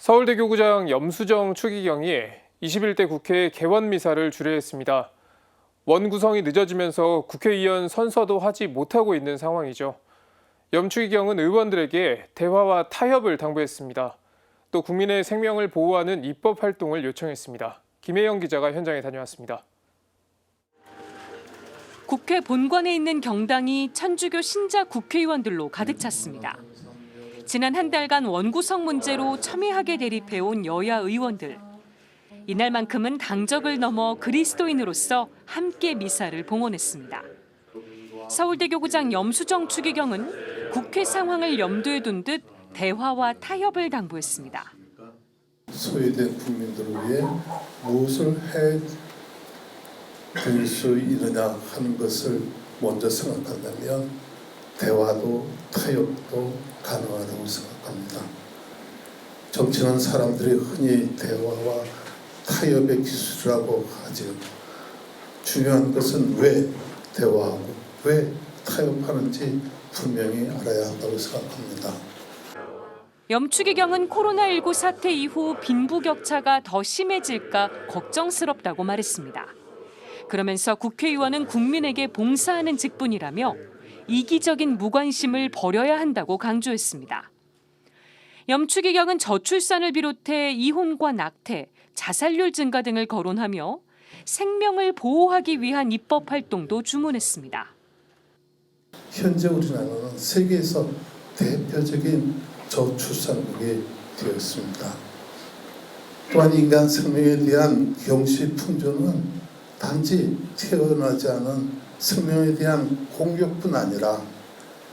서울대교구장 염수정 추기경이 21대 국회 개원미사를 주례했습니다. 원 구성이 늦어지면서 국회의원 선서도 하지 못하고 있는 상황이죠. 염 추기경은 의원들에게 대화와 타협을 당부했습니다. 또 국민의 생명을 보호하는 입법 활동을 요청했습니다. 김혜영 기자가 현장에 다녀왔습니다. 국회 본관에 있는 경당이 천주교 신자 국회의원들로 가득 찼습니다. 지난 한 달간 원구성 문제로 첨예하게 대립해온 여야 의원들. 이날만큼은 당적을 넘어 그리스도인으로서 함께 미사를 봉헌했습니다. 서울대교구장 염수정 추기경은 국회 상황을 염두에 둔 듯 대화와 타협을 당부했습니다. 소외된 국민들을 위해 무엇을 해줄 수 있느냐 하는 것을 먼저 생각한다면 대화도 타협도 가능하다고 생각합니다. 정치는 사람들이 흔히 대화와 타협의 기술이라고 하지요. 중요한 것은 왜 대화하고 왜 타협하는지 분명히 알아야 한다고 생각합니다. 염 추기경은 코로나19 사태 이후 빈부격차가 더 심해질까 걱정스럽다고 말했습니다. 그러면서 국회의원은 국민에게 봉사하는 직분이라며 이기적인 무관심을 버려야 한다고 강조했습니다. 염 추기경은 저출산을 비롯해 이혼과 낙태, 자살률 증가 등을 거론하며 생명을 보호하기 위한 입법 활동도 주문했습니다. 현재 우리나라는 세계에서 대표적인 저출산국이 되었습니다. 또한 인간 생명에 대한 경시 풍조는 단지 태어나지 않은 생명에 대한 공격뿐 아니라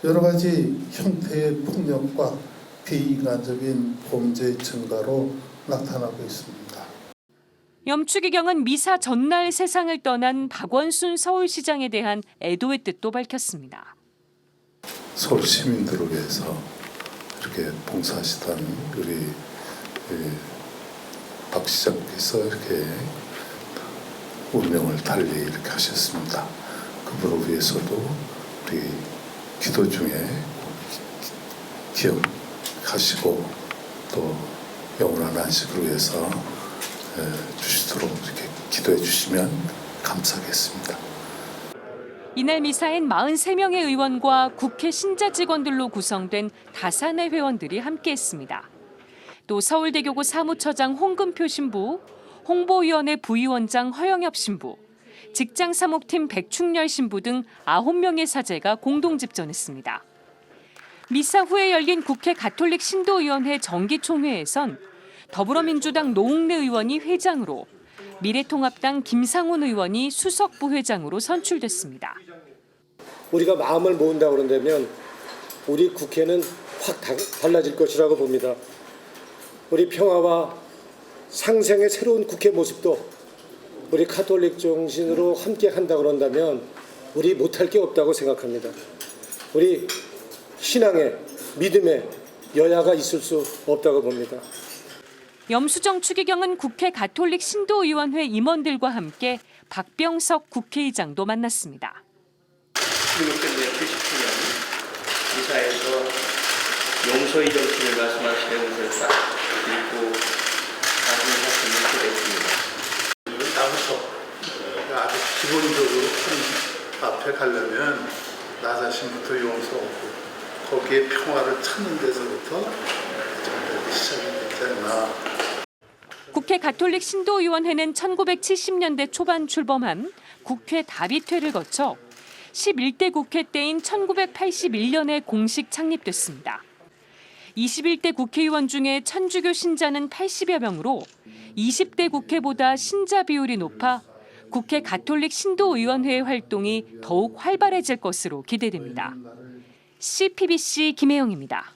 여러 가지 형태의 폭력과 비인간적인 범죄 증가로 나타나고 있습니다. 염 추기경은 미사 전날 세상을 떠난 박원순 서울시장에 대한 애도의 뜻도 밝혔습니다. 서울 시민들을 위해서 이렇게 봉사하시던 우리 박 시장께서 이렇게 운명을 달리 이렇게 하셨습니다. 그분을 위해서도 우리 기도 중에 기억하시고 또 영원한 안식을 위해서 주시도록 이렇게 기도해 주시면 감사하겠습니다. 이날 미사엔 43명의 의원과 국회 신자 직원들로 구성된 다산의 회원들이 함께했습니다. 또 서울대교구 사무처장 홍금표 신부, 홍보위원회 부위원장 허영엽 신부, 직장사목팀 백충렬 신부 등 9명의 사제가 공동 집전했습니다. 미사 후에 열린 국회 가톨릭 신도위원회 정기총회에선 더불어민주당 노웅래 의원이 회장으로 미래통합당 김상훈 의원이 수석 부회장으로 선출됐습니다. 우리가 마음을 모은다고 그런다면 우리 국회는 확 달라질 것이라고 봅니다. 우리 평화와 상생의 새로운 국회 모습도 우리 가톨릭 정신으로 함께 한다고 그런다면 우리 못할 게 없다고 생각합니다. 우리 신앙의 믿음의 여야가 있을 수 없다고 봅니다. 염수정 추기경은 국회 가톨릭 신도위원회 임원들과 함께 박병석 국회의장도 만났습니다. 1690년 미사에서 용서의 정신을 말씀하시는 것을 딱 읽고 말씀하시는 게 됐습니다. 나부터 아주 기본적으로 큰 앞에 가려면 나 자신부터 용서하고 거기에 평화를 찾는 데서부터 시작이 되지 않나. 국회 가톨릭 신도위원회는 1970년대 초반 출범한 국회 다비퇴를 거쳐 11대 국회 때인 1981년에 공식 창립됐습니다. 21대 국회의원 중에 천주교 신자는 80여 명으로 20대 국회보다 신자 비율이 높아 국회 가톨릭 신도위원회의 활동이 더욱 활발해질 것으로 기대됩니다. CPBC 김혜영입니다.